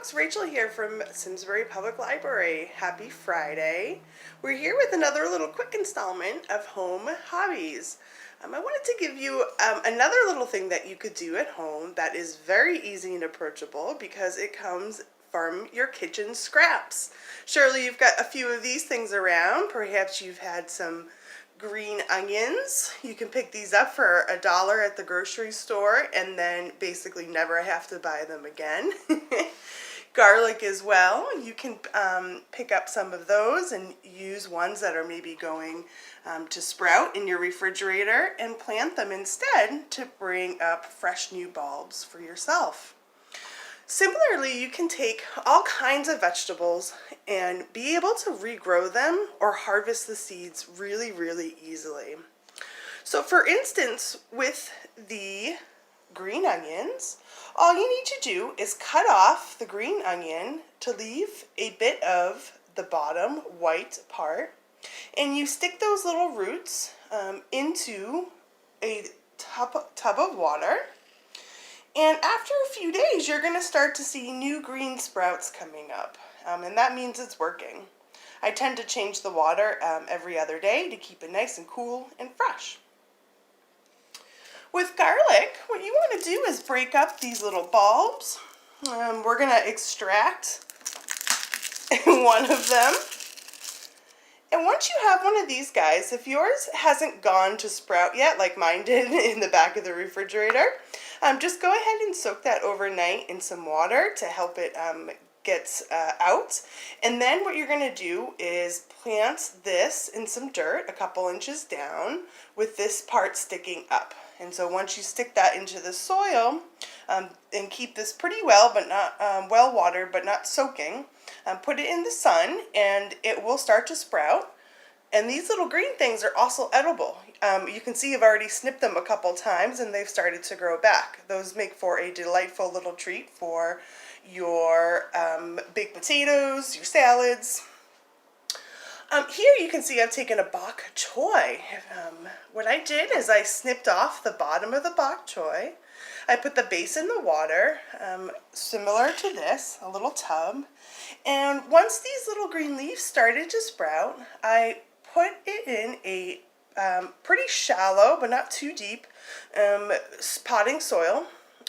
folks, Rachel here from Simsbury Public Library. Happy Friday. We're here with another little quick installment of Home Hobbies. I wanted to give you another little thing that you could do at home that is very easy and approachable because it comes from your kitchen scraps. Surely you've got a few of these things around. Perhaps you've had some green onions. You can pick these up for $1 at the grocery store and then basically never have to buy them again. Garlic as well. You can pick up some of those and use ones that are maybe going to sprout in your refrigerator and plant them instead to bring up fresh new bulbs for yourself. Similarly, you can take all kinds of vegetables and be able to regrow them or harvest the seeds really, really easily. So for instance, with the green onions, all you need to do is cut off the green onion to leave a bit of the bottom white part, and you stick those little roots into a tub of water. And after a few days, you're going to start to see new green sprouts coming up, and that means it's working. I tend to change the water every other day to keep it nice and cool and fresh. With garlic, what you want to do is break up these little bulbs. We're going to extract one of them. And once you have one of these guys, if yours hasn't gone to sprout yet, like mine did in the back of the refrigerator, just go ahead and soak that overnight in some water to help it get out. And then what you're going to do is plant this in some dirt a couple inches down with this part sticking up. And so once you stick that into the soil and keep this pretty well, but not well watered, but not soaking, put it in the sun and it will start to sprout. And these little green things are also edible. You can see I've already snipped them a couple times and they've started to grow back. Those make for a delightful little treat for your baked potatoes, your salads. Here you can see I've taken a Bok Choy. What I did is I snipped off the bottom of the Bok Choy. I put the base in the water, similar to this, a little tub. And once these little green leaves started to sprout, I put it in a pretty shallow, but not too deep, potting soil.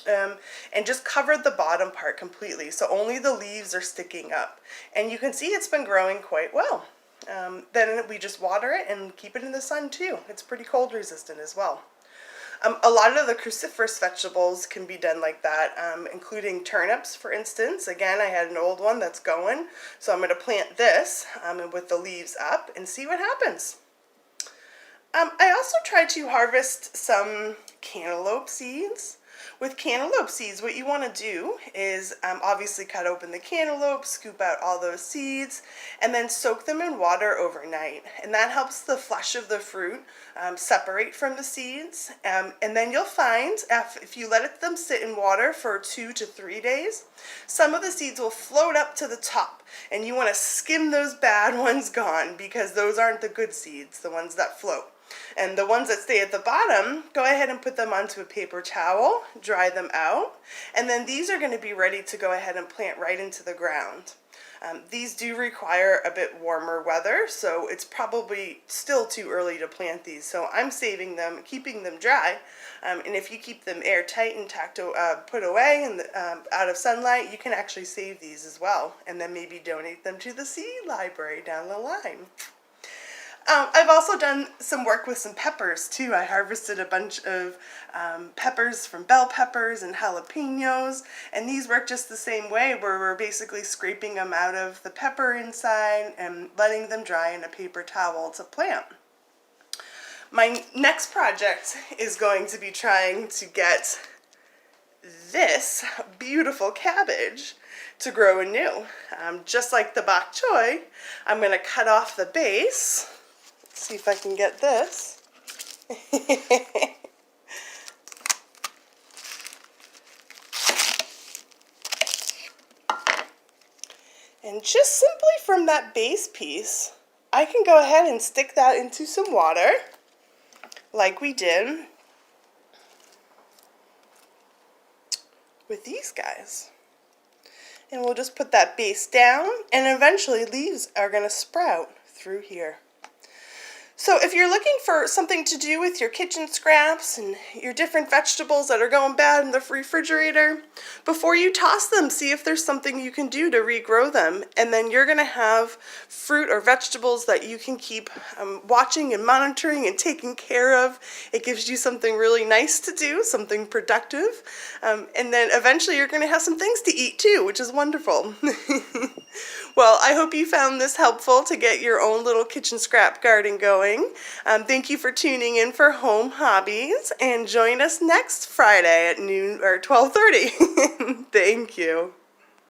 And just covered the bottom part completely, so only the leaves are sticking up. And you can see it's been growing quite well. Then we just water it and keep it in the sun too. It's pretty cold resistant as well. A lot of the cruciferous vegetables can be done like that, including turnips, for instance. Again, I had an old one that's going, so I'm going to plant this with the leaves up and see what happens. I also tried to harvest some cantaloupe seeds. With cantaloupe seeds, what you want to do is obviously cut open the cantaloupe, scoop out all those seeds, and then soak them in water overnight. And that helps the flesh of the fruit separate from the seeds. And then you'll find if you let them sit in water for 2 to 3 days, some of the seeds will float up to the top. And you want to skim those bad ones gone because those aren't the good seeds, the ones that float. And the ones that stay at the bottom, go ahead and put them onto a paper towel, dry them out, and then these are going to be ready to go ahead and plant right into the ground. These do require a bit warmer weather, so it's probably still too early to plant these. So I'm saving them, keeping them dry, and if you keep them airtight and put away and out of sunlight, you can actually save these as well, and then maybe donate them to the seed library down the line. I've also done some work with some peppers too. I harvested a bunch of peppers from bell peppers and jalapenos, and these work just the same way, where we're basically scraping them out of the pepper inside and letting them dry in a paper towel to plant. My next project is going to be trying to get this beautiful cabbage to grow anew. Just like the Bok Choy, I'm going to cut off the base. See if I can get this. And just simply from that base piece, I can go ahead and stick that into some water, like we did with these guys. And we'll just put that base down, and eventually leaves are going to sprout through here. So if you're looking for something to do with your kitchen scraps and your different vegetables that are going bad in the refrigerator, before you toss them, see if there's something you can do to regrow them. And then you're going to have fruit or vegetables that you can keep watching and monitoring and taking care of. It gives you something really nice to do, something productive. And then eventually you're going to have some things to eat too, which is wonderful. Well, I hope you found this helpful to get your own little kitchen scrap garden going. Thank you for tuning in for Home Hobbies, and join us next Friday at noon or 12:30. Thank you.